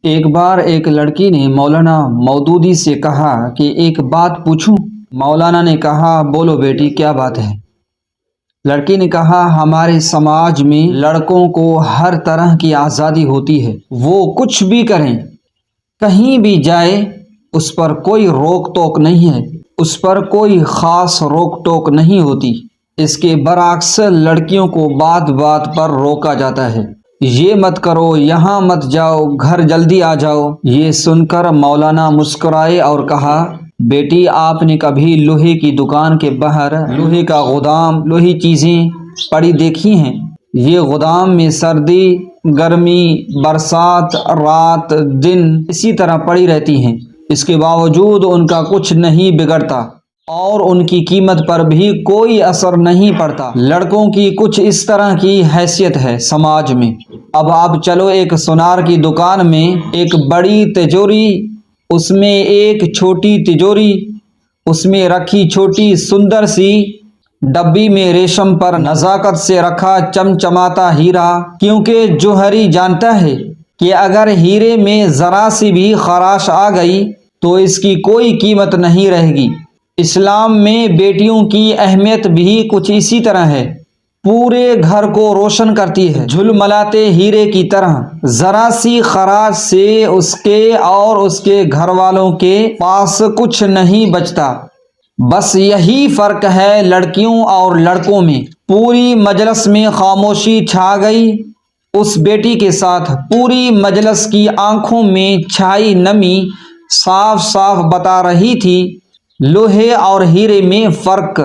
ایک بار ایک لڑکی نے مولانا مودودی سے کہا کہ ایک بات پوچھوں؟ مولانا نے کہا بولو بیٹی، کیا بات ہے؟ لڑکی نے کہا ہمارے سماج میں لڑکوں کو ہر طرح کی آزادی ہوتی ہے، وہ کچھ بھی کریں، کہیں بھی جائے، اس پر کوئی روک ٹوک نہیں ہے، اس پر کوئی خاص روک ٹوک نہیں ہوتی۔ اس کے برعکس لڑکیوں کو بات بات پر روکا جاتا ہے، یہ مت کرو، یہاں مت جاؤ، گھر جلدی آ جاؤ۔ یہ سن کر مولانا مسکرائے اور کہا بیٹی، آپ نے کبھی لوہے کی دکان کے باہر لوہے کا گودام، لوہی چیزیں پڑی دیکھی ہیں؟ یہ گودام میں سردی، گرمی، برسات، رات دن اسی طرح پڑی رہتی ہیں، اس کے باوجود ان کا کچھ نہیں بگڑتا اور ان کی قیمت پر بھی کوئی اثر نہیں پڑتا۔ لڑکوں کی کچھ اس طرح کی حیثیت ہے سماج میں۔ اب آپ چلو ایک سونار کی دکان میں، ایک بڑی تجوری، اس میں ایک چھوٹی تجوری، اس میں رکھی چھوٹی سندر سی ڈبی میں ریشم پر نزاکت سے رکھا چمچماتا ہیرا، کیونکہ جوہری جانتا ہے کہ اگر ہیرے میں ذرا سی بھی خراش آ گئی تو اس کی کوئی قیمت نہیں رہے گی۔ اسلام میں بیٹیوں کی اہمیت بھی کچھ اسی طرح ہے، پورے گھر کو روشن کرتی ہے، جھلملاتے ہیرے کی طرح۔ ذرا سی خراش سے اس کے اور اس کے گھر والوں کے پاس کچھ نہیں بچتا۔ بس یہی فرق ہے لڑکیوں اور لڑکوں میں۔ پوری مجلس میں خاموشی چھا گئی۔ اس بیٹی کے ساتھ پوری مجلس کی آنکھوں میں چھائی نمی صاف صاف بتا رہی تھی لوہے اور ہیرے میں فرق۔